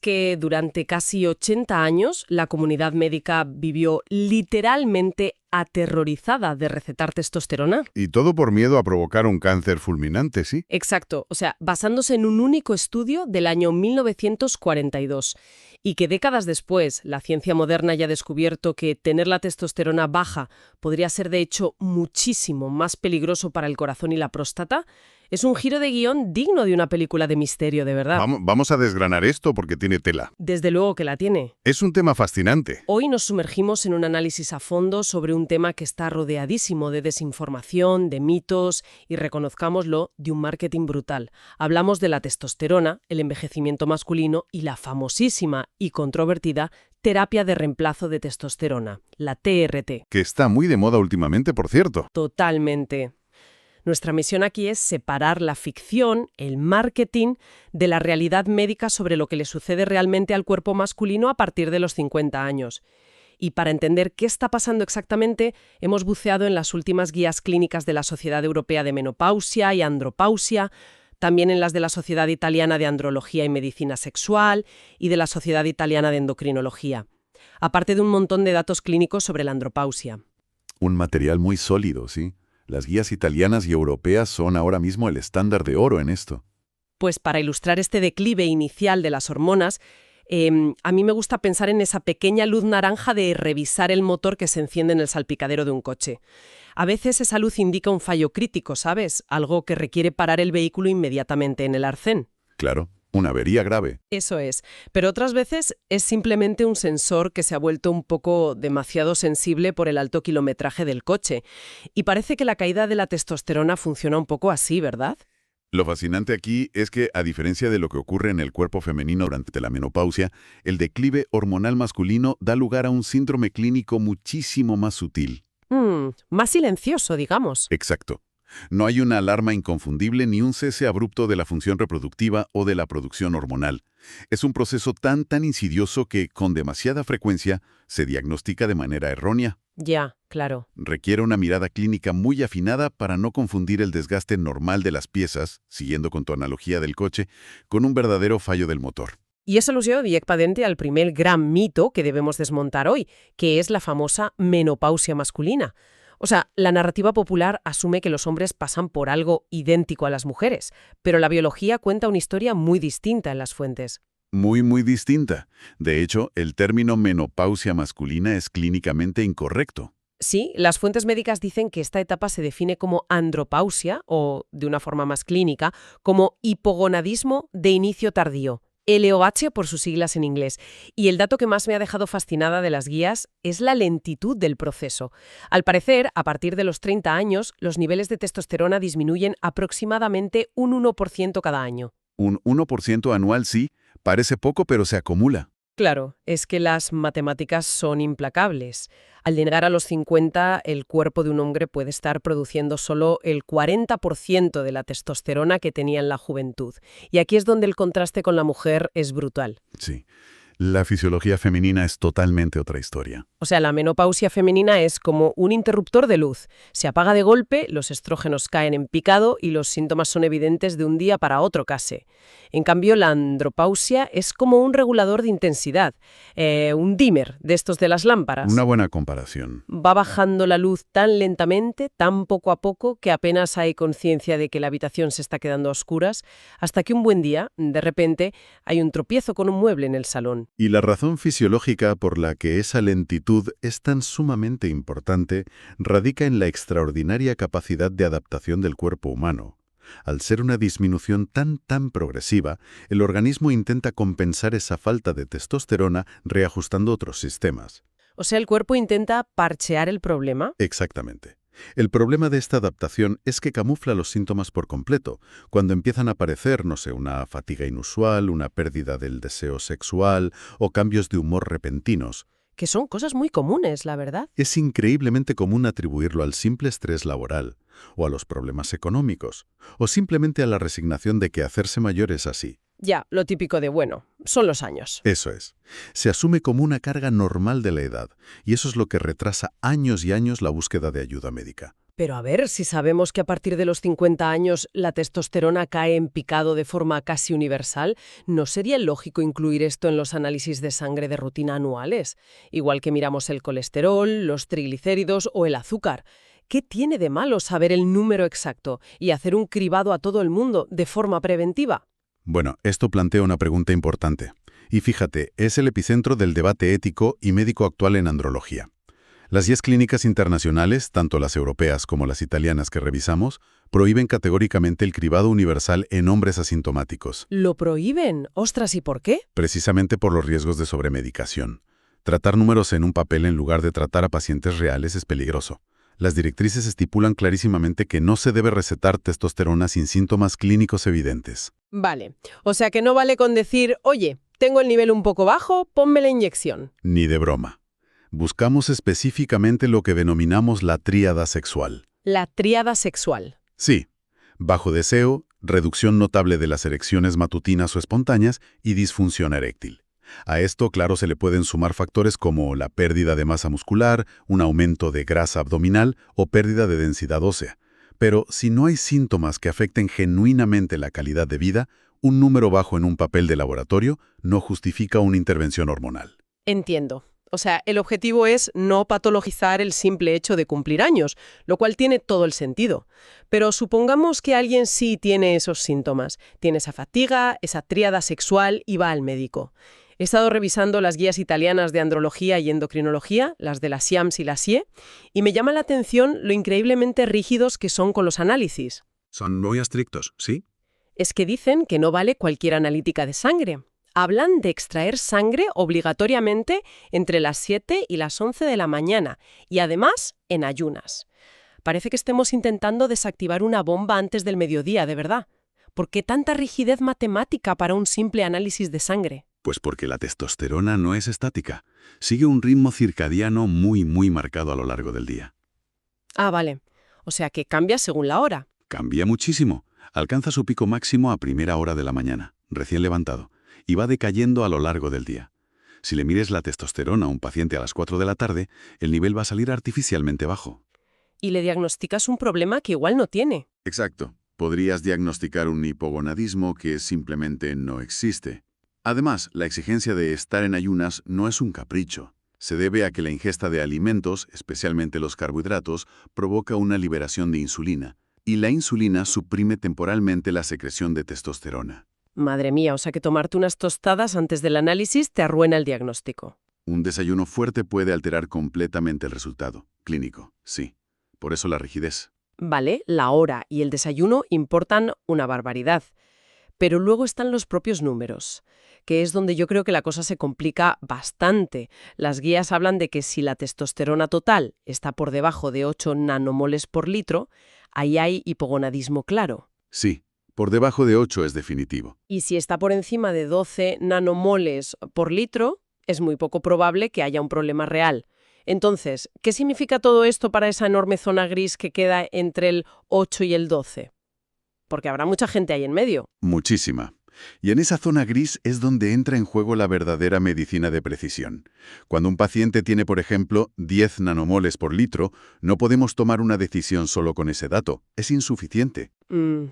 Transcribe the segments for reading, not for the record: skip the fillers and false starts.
que durante casi 80 años la comunidad médica vivió literalmente aterrorizada de recetar testosterona? Y todo por miedo a provocar un cáncer fulminante, ¿sí? Exacto, o sea, basándose en un único estudio del año 1942 y que décadas después la ciencia moderna haya descubierto que tener la testosterona baja podría ser de hecho muchísimo más peligroso para el corazón y la próstata, es un giro de guión digno de una película de misterio, de verdad. Vamos a desgranar esto porque tiene tela. Desde luego que la tiene. Es un tema fascinante. Hoy nos sumergimos en un análisis a fondo sobre un tema que está rodeadísimo de desinformación, de mitos y, reconozcámoslo, de un marketing brutal. Hablamos de la testosterona, el envejecimiento masculino y la famosísima y controvertida terapia de reemplazo de testosterona, la TRT. Que está muy de moda últimamente, por cierto. Totalmente. Nuestra misión aquí es separar la ficción, el marketing, de la realidad médica sobre lo que le sucede realmente al cuerpo masculino a partir de los 50 años. Y para entender qué está pasando exactamente, hemos buceado en las últimas guías clínicas de la Sociedad Europea de Menopausia y Andropausia, también en las de la Sociedad Italiana de Andrología y Medicina Sexual y de la Sociedad Italiana de Endocrinología, aparte de un montón de datos clínicos sobre la andropausia. Un material muy sólido, ¿sí? Las guías italianas y europeas son ahora mismo el estándar de oro en esto. Pues para ilustrar este declive inicial de las hormonas, a mí me gusta pensar en esa pequeña luz naranja de revisar el motor que se enciende en el salpicadero de un coche. A veces esa luz indica un fallo crítico, ¿sabes? Algo que requiere parar el vehículo inmediatamente en el arcén. Claro, una avería grave. Eso es. Pero otras veces es simplemente un sensor que se ha vuelto un poco demasiado sensible por el alto kilometraje del coche. Y parece que la caída de la testosterona funciona un poco así, ¿verdad? Lo fascinante aquí es que, a diferencia de lo que ocurre en el cuerpo femenino durante la menopausia, el declive hormonal masculino da lugar a un síndrome clínico muchísimo más sutil. Más silencioso, digamos. Exacto. No hay una alarma inconfundible ni un cese abrupto de la función reproductiva o de la producción hormonal. Es un proceso tan insidioso que, con demasiada frecuencia, se diagnostica de manera errónea. Ya, claro. Requiere una mirada clínica muy afinada para no confundir el desgaste normal de las piezas, siguiendo con tu analogía del coche, con un verdadero fallo del motor. Y eso nos lleva directamente al primer gran mito que debemos desmontar hoy, que es la famosa menopausia masculina. O sea, la narrativa popular asume que los hombres pasan por algo idéntico a las mujeres, pero la biología cuenta una historia muy distinta en las fuentes. Muy distinta. De hecho, el término menopausia masculina es clínicamente incorrecto. Sí, las fuentes médicas dicen que esta etapa se define como andropausia, o, de una forma más clínica, como hipogonadismo de inicio tardío. LOH por sus siglas en inglés. Y el dato que más me ha dejado fascinada de las guías es la lentitud del proceso. Al parecer, a partir de los 30 años, los niveles de testosterona disminuyen aproximadamente un 1% cada año. Un 1% anual sí, parece poco, pero se acumula. Claro, es que las matemáticas son implacables. Al llegar a los 50, el cuerpo de un hombre puede estar produciendo solo el 40% de la testosterona que tenía en la juventud. Y aquí es donde el contraste con la mujer es brutal. Sí. La fisiología femenina es totalmente otra historia. O sea, la menopausia femenina es como un interruptor de luz. Se apaga de golpe, los estrógenos caen en picado y los síntomas son evidentes de un día para otro casi. En cambio, la andropausia es como un regulador de intensidad, un dimmer de estos de las lámparas. Una buena comparación. Va bajando la luz tan lentamente, tan poco a poco, que apenas hay conciencia de que la habitación se está quedando a oscuras, hasta que un buen día, de repente, hay un tropiezo con un mueble en el salón. Y la razón fisiológica por la que esa lentitud es tan sumamente importante radica en la extraordinaria capacidad de adaptación del cuerpo humano. Al ser una disminución tan progresiva, el organismo intenta compensar esa falta de testosterona reajustando otros sistemas. O sea, el cuerpo intenta parchear el problema. Exactamente. El problema de esta adaptación es que camufla los síntomas por completo. Cuando empiezan a aparecer, no sé, una fatiga inusual, una pérdida del deseo sexual o cambios de humor repentinos. Que son cosas muy comunes, la verdad. Es increíblemente común atribuirlo al simple estrés laboral, o a los problemas económicos, o simplemente a la resignación de que hacerse mayor es así. Ya, lo típico de, bueno, son los años. Eso es. Se asume como una carga normal de la edad, y eso es lo que retrasa años y años la búsqueda de ayuda médica. Pero a ver, si sabemos que a partir de los 50 años la testosterona cae en picado de forma casi universal, ¿no sería lógico incluir esto en los análisis de sangre de rutina anuales? Igual que miramos el colesterol, los triglicéridos o el azúcar. ¿Qué tiene de malo saber el número exacto y hacer un cribado a todo el mundo de forma preventiva? Bueno, esto plantea una pregunta importante. Y fíjate, es el epicentro del debate ético y médico actual en andrología. Las guías clínicas internacionales, tanto las europeas como las italianas que revisamos, prohíben categóricamente el cribado universal en hombres asintomáticos. ¿Lo prohíben? Ostras, ¿y por qué? Precisamente por los riesgos de sobremedicación. Tratar números en un papel en lugar de tratar a pacientes reales es peligroso. Las directrices estipulan clarísimamente que no se debe recetar testosterona sin síntomas clínicos evidentes. Vale, o sea que no vale con decir, oye, tengo el nivel un poco bajo, ponme la inyección. Ni de broma. Buscamos específicamente lo que denominamos la tríada sexual. La tríada sexual. Sí, bajo deseo, reducción notable de las erecciones matutinas o espontáneas y disfunción eréctil. A esto, claro, se le pueden sumar factores como la pérdida de masa muscular, un aumento de grasa abdominal o pérdida de densidad ósea. Pero si no hay síntomas que afecten genuinamente la calidad de vida, un número bajo en un papel de laboratorio no justifica una intervención hormonal. Entiendo. O sea, el objetivo es no patologizar el simple hecho de cumplir años, lo cual tiene todo el sentido. Pero supongamos que alguien sí tiene esos síntomas, tiene esa fatiga, esa tríada sexual y va al médico. He estado revisando las guías italianas de andrología y endocrinología, las de la SIAMS y la SIE, y me llama la atención lo increíblemente rígidos que son con los análisis. Son muy estrictos, ¿sí? Es que dicen que no vale cualquier analítica de sangre. Hablan de extraer sangre obligatoriamente entre las 7 y las 11 de la mañana y además en ayunas. Parece que estemos intentando desactivar una bomba antes del mediodía, de verdad. ¿Por qué tanta rigidez matemática para un simple análisis de sangre? Pues porque la testosterona no es estática. Sigue un ritmo circadiano muy marcado a lo largo del día. Ah, vale. O sea que cambia según la hora. Cambia muchísimo. Alcanza su pico máximo a primera hora de la mañana, recién levantado, y va decayendo a lo largo del día. Si le mires la testosterona a un paciente a las 4 de la tarde, el nivel va a salir artificialmente bajo. Y le diagnosticas un problema que igual no tiene. Exacto. Podrías diagnosticar un hipogonadismo que simplemente no existe. Además, la exigencia de estar en ayunas no es un capricho. Se debe a que la ingesta de alimentos, especialmente los carbohidratos, provoca una liberación de insulina, y la insulina suprime temporalmente la secreción de testosterona. Madre mía, o sea que tomarte unas tostadas antes del análisis te arruina el diagnóstico. Un desayuno fuerte puede alterar completamente el resultado clínico, sí. Por eso la rigidez. Vale, la hora y el desayuno importan una barbaridad. Pero luego están los propios números, que es donde yo creo que la cosa se complica bastante. Las guías hablan de que si la testosterona total está por debajo de 8 nanomoles por litro, ahí hay hipogonadismo claro. Sí, por debajo de 8 es definitivo. Y si está por encima de 12 nanomoles por litro, es muy poco probable que haya un problema real. Entonces, ¿qué significa todo esto para esa enorme zona gris que queda entre el 8 y el 12? Porque habrá mucha gente ahí en medio. Muchísima. Y en esa zona gris es donde entra en juego la verdadera medicina de precisión. Cuando un paciente tiene, por ejemplo, 10 nanomoles por litro, no podemos tomar una decisión solo con ese dato. Es insuficiente.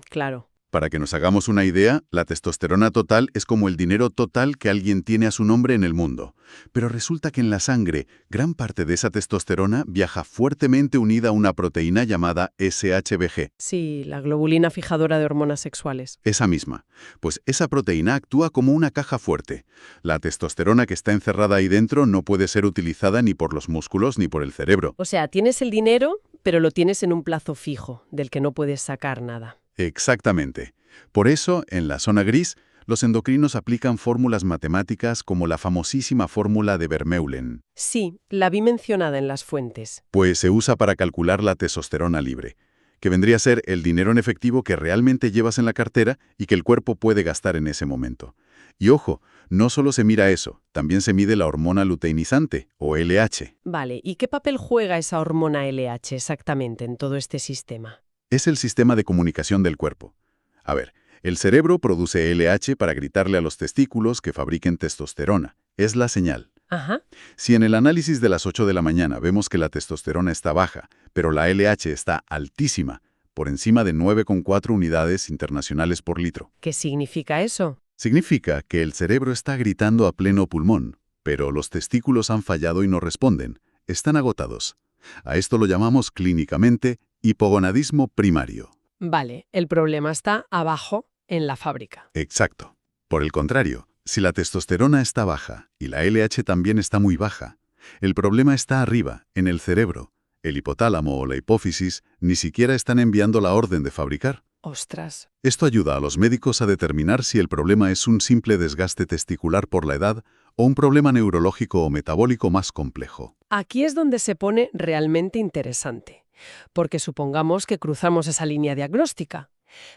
Claro. Para que nos hagamos una idea, la testosterona total es como el dinero total que alguien tiene a su nombre en el mundo. Pero resulta que en la sangre, gran parte de esa testosterona viaja fuertemente unida a una proteína llamada SHBG. Sí, la globulina fijadora de hormonas sexuales. Esa misma. Pues esa proteína actúa como una caja fuerte. La testosterona que está encerrada ahí dentro no puede ser utilizada ni por los músculos ni por el cerebro. O sea, tienes el dinero, pero lo tienes en un plazo fijo, del que no puedes sacar nada. Exactamente. Por eso, en la zona gris, los endocrinos aplican fórmulas matemáticas como la famosísima fórmula de Vermeulen. Sí, la vi mencionada en las fuentes. Pues se usa para calcular la testosterona libre, que vendría a ser el dinero en efectivo que realmente llevas en la cartera y que el cuerpo puede gastar en ese momento. Y ojo, no solo se mira eso, también se mide la hormona luteinizante, o LH. Vale, ¿y qué papel juega esa hormona LH exactamente en todo este sistema? Es el sistema de comunicación del cuerpo. A ver, el cerebro produce LH para gritarle a los testículos que fabriquen testosterona. Es la señal. Ajá. Si en el análisis de las 8 de la mañana vemos que la testosterona está baja, pero la LH está altísima, por encima de 9,4 unidades internacionales por litro, ¿Qué significa eso? significa que el cerebro está gritando a pleno pulmón, pero los testículos han fallado y no responden, están agotados. A esto lo llamamos clínicamente hipogonadismo primario. Vale, el problema está abajo, en la fábrica. Exacto. Por el contrario, si la testosterona está baja y la LH también está muy baja, el problema está arriba, en el cerebro. El hipotálamo o la hipófisis ni siquiera están enviando la orden de fabricar. Ostras. Esto ayuda a los médicos a determinar si el problema es un simple desgaste testicular por la edad o un problema neurológico o metabólico más complejo. Aquí es donde se pone realmente interesante, porque supongamos que cruzamos esa línea diagnóstica.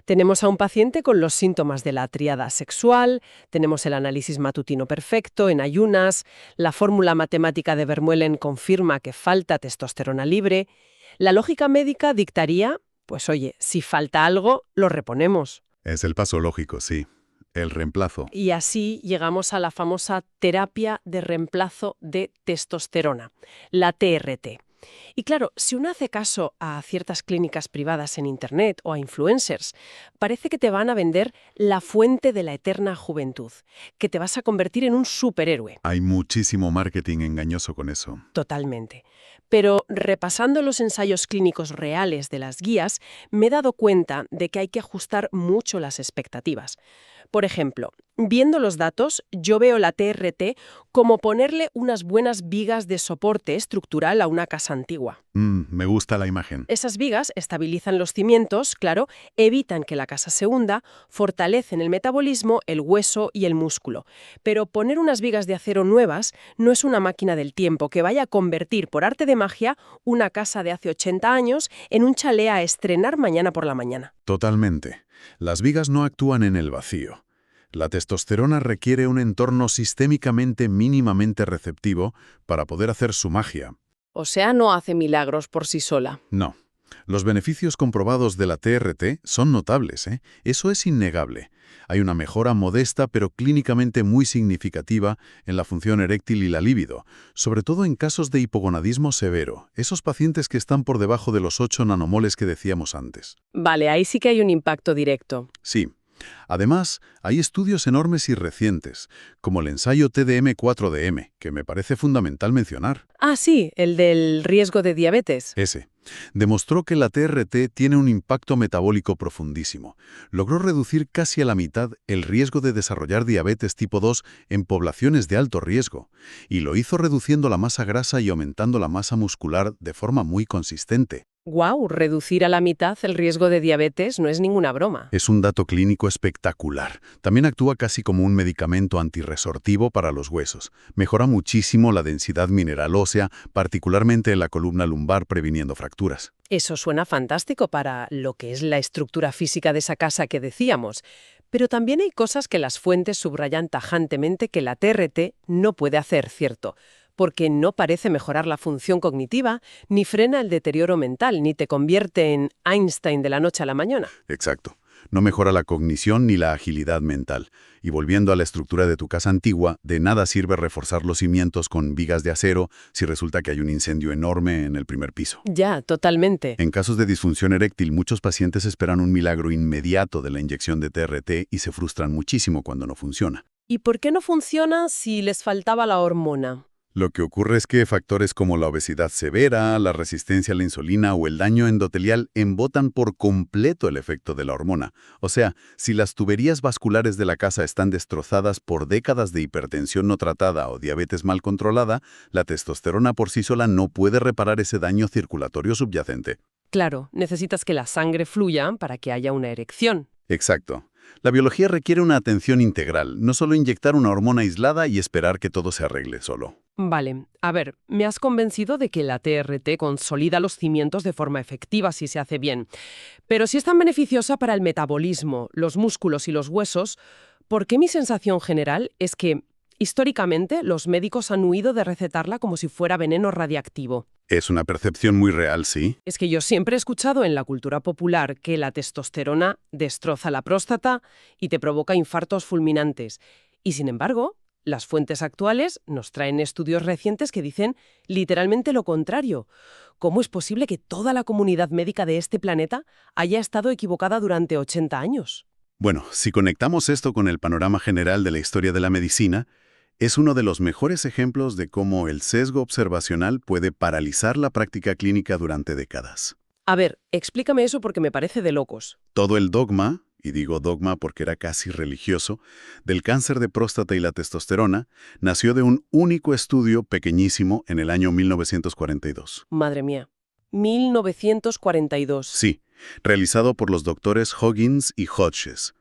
Tenemos a un paciente con los síntomas de la tríada sexual, tenemos el análisis matutino perfecto en ayunas, la fórmula matemática de Vermeulen confirma que falta testosterona libre. La lógica médica dictaría, pues oye, si falta algo, lo reponemos. Es el paso lógico, sí. El reemplazo. Y así llegamos a la famosa terapia de reemplazo de testosterona, la TRT. Y claro, si uno hace caso a ciertas clínicas privadas en Internet o a influencers, parece que te van a vender la fuente de la eterna juventud, que te vas a convertir en un superhéroe. Hay muchísimo marketing engañoso con eso. Totalmente. Pero repasando los ensayos clínicos reales de las guías, me he dado cuenta de que hay que ajustar mucho las expectativas. Por ejemplo, viendo los datos, yo veo la TRT como ponerle unas buenas vigas de soporte estructural a una casa antigua. Me gusta la imagen. Esas vigas estabilizan los cimientos, claro, evitan que la casa se hunda, fortalecen el metabolismo, el hueso y el músculo. Pero poner unas vigas de acero nuevas no es una máquina del tiempo que vaya a convertir por arte de magia una casa de hace 80 años en un chalet a estrenar mañana por la mañana. Totalmente. Las vigas no actúan en el vacío. La testosterona requiere un entorno sistémicamente mínimamente receptivo para poder hacer su magia. O sea, no hace milagros por sí sola. No. Los beneficios comprobados de la TRT son notables, ¿eh? Eso es innegable. Hay una mejora modesta pero clínicamente muy significativa en la función eréctil y la libido, sobre todo en casos de hipogonadismo severo, esos pacientes que están por debajo de los 8 nanomoles que decíamos antes. Vale, ahí sí que hay un impacto directo. Sí. Además, hay estudios enormes y recientes, como el ensayo TDM4DM, que me parece fundamental mencionar. Ah, sí, el del riesgo de diabetes. Ese. Demostró que la TRT tiene un impacto metabólico profundísimo. Logró reducir casi a la mitad el riesgo de desarrollar diabetes tipo 2 en poblaciones de alto riesgo, y lo hizo reduciendo la masa grasa y aumentando la masa muscular de forma muy consistente. ¡Guau! Reducir a la mitad el riesgo de diabetes no es ninguna broma. Es un dato clínico espectacular. También actúa casi como un medicamento antirresortivo para los huesos. Mejora muchísimo la densidad mineral ósea, particularmente en la columna lumbar, previniendo fracturas. Eso suena fantástico para lo que es la estructura física de esa casa que decíamos. Pero también hay cosas que las fuentes subrayan tajantemente que la TRT no puede hacer, ¿cierto? Porque no parece mejorar la función cognitiva, ni frena el deterioro mental, ni te convierte en Einstein de la noche a la mañana. Exacto. No mejora la cognición ni la agilidad mental. Y volviendo a la estructura de tu casa antigua, de nada sirve reforzar los cimientos con vigas de acero si resulta que hay un incendio enorme en el primer piso. Ya, totalmente. En casos de disfunción eréctil, muchos pacientes esperan un milagro inmediato de la inyección de TRT y se frustran muchísimo cuando no funciona. ¿Y por qué no funciona si les faltaba la hormona? Lo que ocurre es que factores como la obesidad severa, la resistencia a la insulina o el daño endotelial embotan por completo el efecto de la hormona. O sea, si las tuberías vasculares de la casa están destrozadas por décadas de hipertensión no tratada o diabetes mal controlada, la testosterona por sí sola no puede reparar ese daño circulatorio subyacente. Claro, necesitas que la sangre fluya para que haya una erección. Exacto. La biología requiere una atención integral, no solo inyectar una hormona aislada y esperar que todo se arregle solo. Vale, a ver, me has convencido de que la TRT consolida los cimientos de forma efectiva si se hace bien. Pero si es tan beneficiosa para el metabolismo, los músculos y los huesos, ¿por qué mi sensación general es que, históricamente, los médicos han huido de recetarla como si fuera veneno radiactivo? Es una percepción muy real, sí. Es que yo siempre he escuchado en la cultura popular que la testosterona destroza la próstata y te provoca infartos fulminantes. Y sin embargo, las fuentes actuales nos traen estudios recientes que dicen literalmente lo contrario. ¿Cómo es posible que toda la comunidad médica de este planeta haya estado equivocada durante 80 años? Bueno, si conectamos esto con el panorama general de la historia de la medicina, es uno de los mejores ejemplos de cómo el sesgo observacional puede paralizar la práctica clínica durante décadas. A ver, explícame eso porque me parece de locos. Todo el dogma, y digo dogma porque era casi religioso, del cáncer de próstata y la testosterona, nació de un único estudio pequeñísimo en el año 1942. Madre mía. 1942. Sí, realizado por los doctores Huggins y Hodges.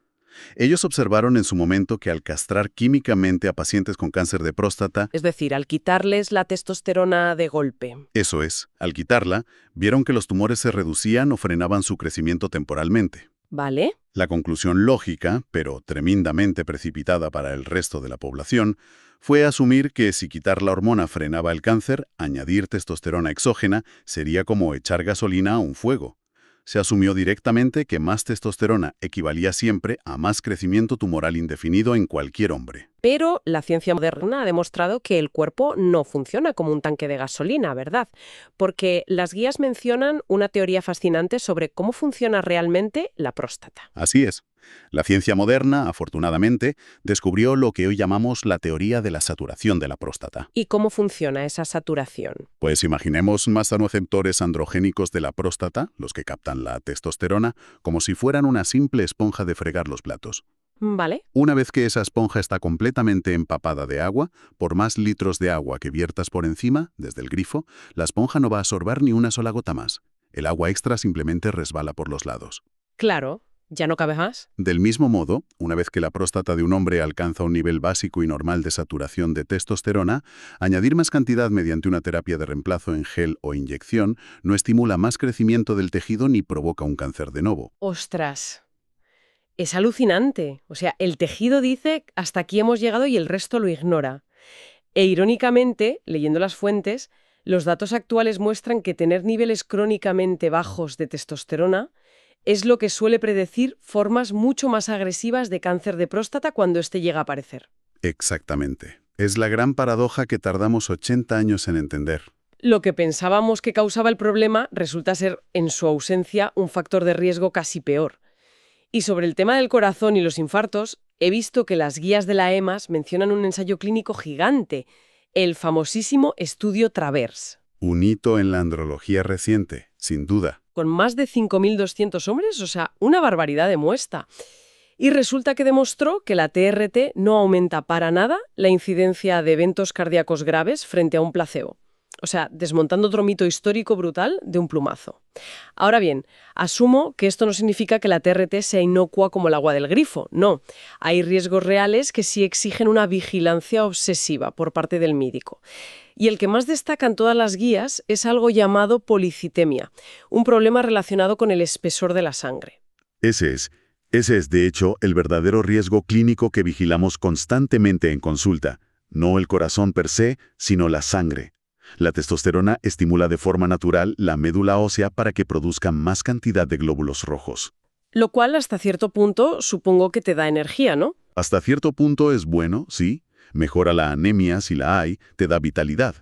Ellos observaron en su momento que al castrar químicamente a pacientes con cáncer de próstata, Es decir, al quitarles la testosterona de golpe. eso es, al quitarla, vieron que los tumores se reducían o frenaban su crecimiento temporalmente. ¿Vale? La conclusión lógica, pero tremendamente precipitada para el resto de la población, fue asumir que si quitar la hormona frenaba el cáncer, añadir testosterona exógena sería como echar gasolina a un fuego. Se asumió directamente que más testosterona equivalía siempre a más crecimiento tumoral indefinido en cualquier hombre. Pero la ciencia moderna ha demostrado que el cuerpo no funciona como un tanque de gasolina, ¿verdad? Porque las guías mencionan una teoría fascinante sobre cómo funciona realmente la próstata. Así es. La ciencia moderna, afortunadamente, descubrió lo que hoy llamamos la teoría de la saturación de la próstata. ¿Y cómo funciona esa saturación? Pues imaginemos masanoreceptores androgénicos de la próstata, los que captan la testosterona, como si fueran una simple esponja de fregar los platos. ¿Vale? Una vez que esa esponja está completamente empapada de agua, por más litros de agua que viertas por encima, desde el grifo, la esponja no va a absorber ni una sola gota más. El agua extra simplemente resbala por los lados. Claro. ¿Ya no cabe más? Del mismo modo, una vez que la próstata de un hombre alcanza un nivel básico y normal de saturación de testosterona, añadir más cantidad mediante una terapia de reemplazo en gel o inyección no estimula más crecimiento del tejido ni provoca un cáncer de novo. ¡Ostras! Es alucinante. O sea, el tejido dice hasta aquí hemos llegado y el resto lo ignora. E irónicamente, leyendo las fuentes, los datos actuales muestran que tener niveles crónicamente bajos de testosterona es lo que suele predecir formas mucho más agresivas de cáncer de próstata cuando éste llega a aparecer. Exactamente. Es la gran paradoja que tardamos 80 años en entender. Lo que pensábamos que causaba el problema resulta ser, en su ausencia, un factor de riesgo casi peor. Y sobre el tema del corazón y los infartos, he visto que las guías de la EMAS mencionan un ensayo clínico gigante, el famosísimo estudio TRAVERSE. Un hito en la andrología reciente, sin duda. Con más de 5.200 hombres, o sea, una barbaridad de muestra. Y resulta que demostró que la TRT no aumenta para nada la incidencia de eventos cardíacos graves frente a un placebo. O sea, desmontando otro mito histórico brutal de un plumazo. Ahora bien, asumo que esto no significa que la TRT sea inocua como el agua del grifo. No, hay riesgos reales que sí exigen una vigilancia obsesiva por parte del médico. Y el que más destaca en todas las guías es algo llamado policitemia, un problema relacionado con el espesor de la sangre. Ese es, de hecho, el verdadero riesgo clínico que vigilamos constantemente en consulta. No el corazón per se, sino la sangre. La testosterona estimula de forma natural la médula ósea para que produzca más cantidad de glóbulos rojos. Lo cual, hasta cierto punto, supongo que te da energía, ¿no? Hasta cierto punto es bueno, sí. Mejora la anemia si la hay, te da vitalidad.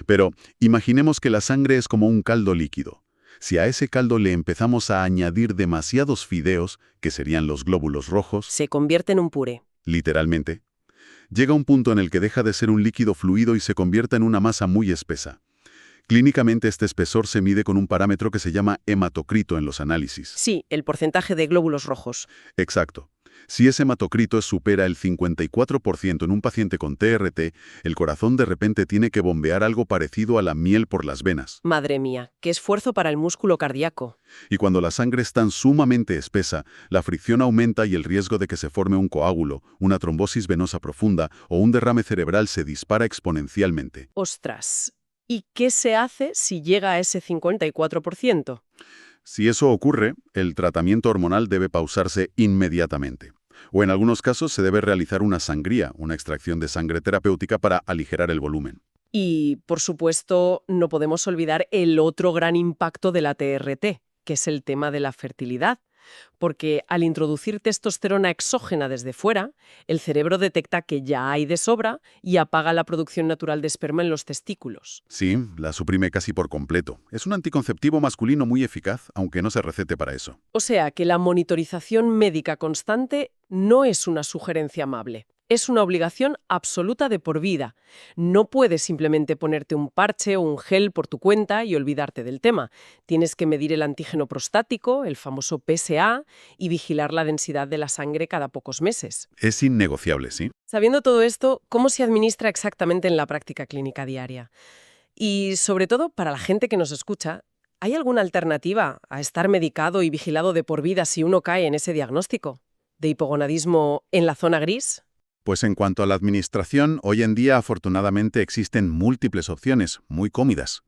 Pero imaginemos que la sangre es como un caldo líquido. Si a ese caldo le empezamos a añadir demasiados fideos, que serían los glóbulos rojos, Se convierte en un puré. literalmente, llega un punto en el que deja de ser un líquido fluido y se convierte en una masa muy espesa. Clínicamente este espesor se mide con un parámetro que se llama hematocrito en los análisis. Sí, el porcentaje de glóbulos rojos. Exacto. Si ese hematocrito supera el 54% en un paciente con TRT, el corazón de repente tiene que bombear algo parecido a la miel por las venas. Madre mía, qué esfuerzo para el músculo cardíaco. Y cuando la sangre es tan sumamente espesa, la fricción aumenta y el riesgo de que se forme un coágulo, una trombosis venosa profunda o un derrame cerebral se dispara exponencialmente. Ostras. ¿Y qué se hace si llega a ese 54%? Si eso ocurre, el tratamiento hormonal debe pausarse inmediatamente. O en algunos casos se debe realizar una sangría, una extracción de sangre terapéutica para aligerar el volumen. Y, por supuesto, no podemos olvidar el otro gran impacto de la TRT, que es el tema de la fertilidad. porque al introducir testosterona exógena desde fuera, el cerebro detecta que ya hay de sobra y apaga la producción natural de esperma en los testículos. Sí, la suprime casi por completo. Es un anticonceptivo masculino muy eficaz, aunque no se recete para eso. O sea que la monitorización médica constante no es una sugerencia amable. Es una obligación absoluta de por vida. No puedes simplemente ponerte un parche o un gel por tu cuenta y olvidarte del tema. Tienes que medir el antígeno prostático, el famoso PSA, y vigilar la densidad de la sangre cada pocos meses. Es innegociable, ¿sí? Sabiendo todo esto, ¿cómo se administra exactamente en la práctica clínica diaria? Y sobre todo, para la gente que nos escucha, ¿hay alguna alternativa a estar medicado y vigilado de por vida si uno cae en ese diagnóstico? ¿De hipogonadismo en la zona gris? Pues en cuanto a la administración, hoy en día afortunadamente existen múltiples opciones, muy cómodas.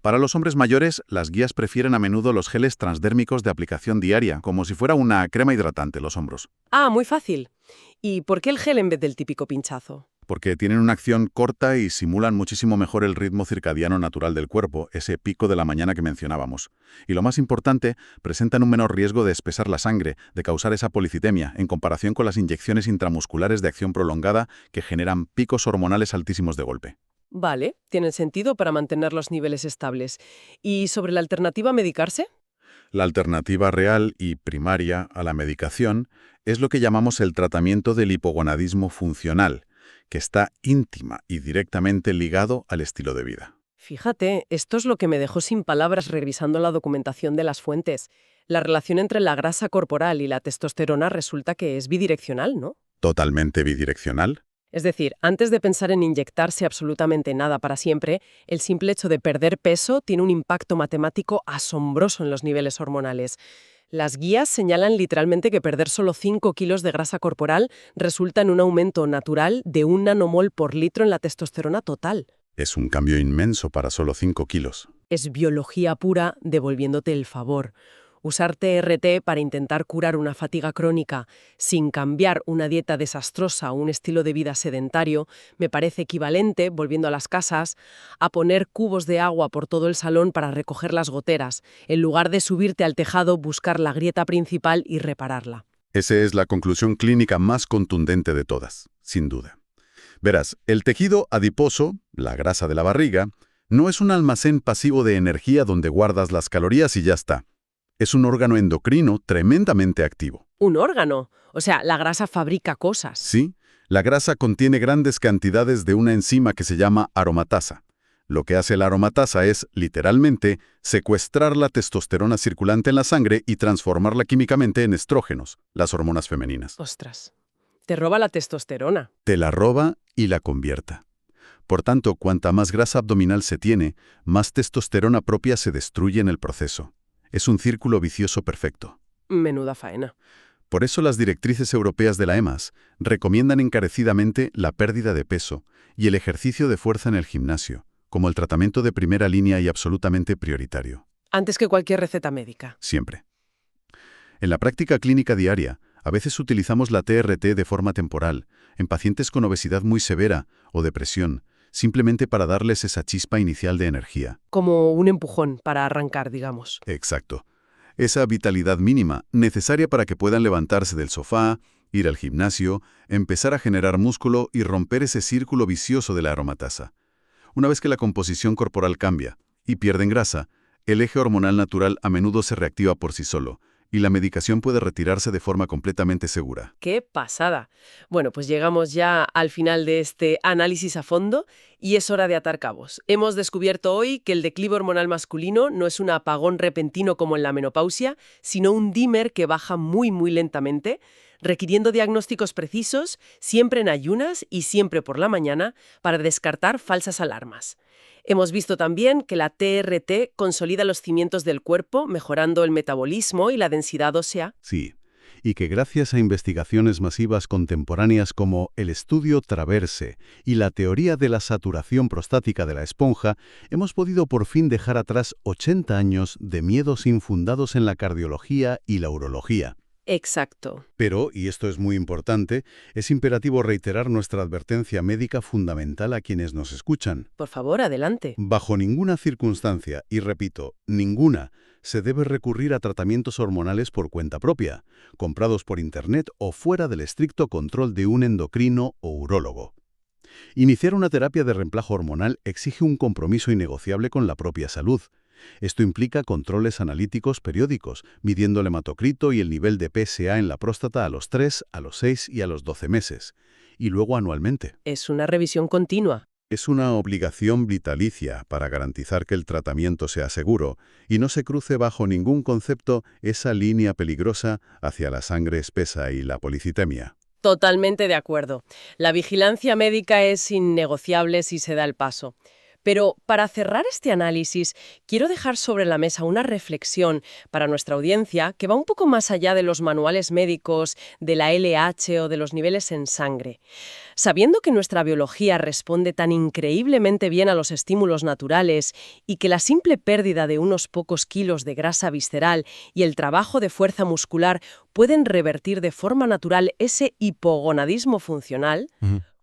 Para los hombres mayores, las guías prefieren a menudo los geles transdérmicos de aplicación diaria, como si fuera una crema hidratante los hombros. Ah, muy fácil. ¿Y por qué el gel en vez del típico pinchazo? Porque tienen una acción corta y simulan muchísimo mejor el ritmo circadiano natural del cuerpo, ese pico de la mañana que mencionábamos. Y lo más importante, presentan un menor riesgo de espesar la sangre, de causar esa policitemia, en comparación con las inyecciones intramusculares de acción prolongada que generan picos hormonales altísimos de golpe. Vale, tiene sentido para mantener los niveles estables. ¿Y sobre la alternativa a medicarse? La alternativa real y primaria a la medicación es lo que llamamos el tratamiento del hipogonadismo funcional, que está íntima y directamente ligado al estilo de vida. Fíjate, esto es lo que me dejó sin palabras revisando la documentación de las fuentes. La relación entre la grasa corporal y la testosterona resulta que es bidireccional, ¿no? ¿Totalmente bidireccional? Es decir, antes de pensar en inyectarse absolutamente nada para siempre, el simple hecho de perder peso tiene un impacto matemático asombroso en los niveles hormonales. Las guías señalan literalmente que perder solo 5 kilos de grasa corporal resulta en un aumento natural de 1 nanomol por litro en la testosterona total. Es un cambio inmenso para solo 5 kilos. Es biología pura devolviéndote el favor. Usar TRT para intentar curar una fatiga crónica sin cambiar una dieta desastrosa o un estilo de vida sedentario me parece equivalente, volviendo a las casas, a poner cubos de agua por todo el salón para recoger las goteras, en lugar de subirte al tejado, buscar la grieta principal y repararla. Esa es la conclusión clínica más contundente de todas, sin duda. Verás, el tejido adiposo, la grasa de la barriga, no es un almacén pasivo de energía donde guardas las calorías y ya está. Es un órgano endocrino tremendamente activo. ¿Un órgano? O sea, la grasa fabrica cosas. Sí, la grasa contiene grandes cantidades de una enzima que se llama aromatasa. Lo que hace la aromatasa es, literalmente, secuestrar la testosterona circulante en la sangre y transformarla químicamente en estrógenos, las hormonas femeninas. Ostras, te roba la testosterona. Te la roba y la convierta. Por tanto, cuanta más grasa abdominal se tiene, más testosterona propia se destruye en el proceso. Es un círculo vicioso perfecto. Menuda faena. Por eso las directrices europeas de la EMAS recomiendan encarecidamente la pérdida de peso y el ejercicio de fuerza en el gimnasio, como el tratamiento de primera línea y absolutamente prioritario. Antes que cualquier receta médica. Siempre. En la práctica clínica diaria, a veces utilizamos la TRT de forma temporal, en pacientes con obesidad muy severa o depresión, simplemente para darles esa chispa inicial de energía. Como un empujón para arrancar, digamos. Exacto. Esa vitalidad mínima, necesaria para que puedan levantarse del sofá, ir al gimnasio, empezar a generar músculo y romper ese círculo vicioso de la aromatasa. Una vez que la composición corporal cambia y pierden grasa, el eje hormonal natural a menudo se reactiva por sí solo, y la medicación puede retirarse de forma completamente segura. ¡Qué pasada! Bueno, pues llegamos ya al final de este análisis a fondo y es hora de atar cabos. Hemos descubierto hoy que el declive hormonal masculino no es un apagón repentino como en la menopausia, sino un dimmer que baja muy lentamente, requiriendo diagnósticos precisos, siempre en ayunas y siempre por la mañana, para descartar falsas alarmas. Hemos visto también que la TRT consolida los cimientos del cuerpo, mejorando el metabolismo y la densidad ósea. Sí, y que gracias a investigaciones masivas contemporáneas como el estudio Traverse y la teoría de la saturación prostática de la esponja, hemos podido por fin dejar atrás 80 años de miedos infundados en la cardiología y la urología. Exacto. Pero, y esto es muy importante, es imperativo reiterar nuestra advertencia médica fundamental a quienes nos escuchan. Por favor, adelante. Bajo ninguna circunstancia, y repito, ninguna, se debe recurrir a tratamientos hormonales por cuenta propia, comprados por Internet o fuera del estricto control de un endocrino o urólogo. Iniciar una terapia de reemplazo hormonal exige un compromiso innegociable con la propia salud. Esto implica controles analíticos periódicos, midiendo el hematocrito y el nivel de PSA en la próstata a los 3, a los 6 y a los 12 meses, y luego anualmente. Es una revisión continua. Es una obligación vitalicia para garantizar que el tratamiento sea seguro y no se cruce bajo ningún concepto esa línea peligrosa hacia la sangre espesa y la policitemia. Totalmente de acuerdo. La vigilancia médica es innegociable si se da el paso. Pero para cerrar este análisis, quiero dejar sobre la mesa una reflexión para nuestra audiencia que va un poco más allá de los manuales médicos, de la LH o de los niveles en sangre. Sabiendo que nuestra biología responde tan increíblemente bien a los estímulos naturales y que la simple pérdida de unos pocos kilos de grasa visceral y el trabajo de fuerza muscular pueden revertir de forma natural ese hipogonadismo funcional,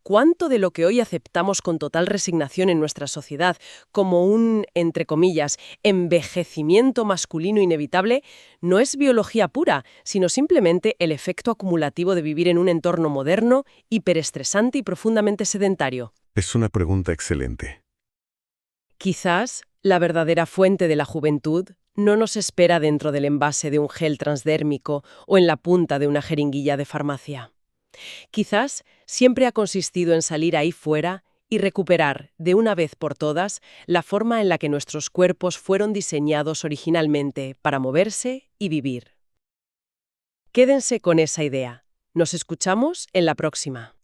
¿cuánto de lo que hoy aceptamos con total resignación en nuestra sociedad como un, entre comillas, envejecimiento masculino inevitable no es biología pura, sino simplemente el efecto acumulativo de vivir en un entorno moderno, hiperestresante y profundamente sedentario? Es una pregunta excelente. Quizás la verdadera fuente de la juventud no nos espera dentro del envase de un gel transdérmico o en la punta de una jeringuilla de farmacia. Quizás siempre ha consistido en salir ahí fuera y recuperar, de una vez por todas, la forma en la que nuestros cuerpos fueron diseñados originalmente para moverse y vivir. Quédense con esa idea. Nos escuchamos en la próxima.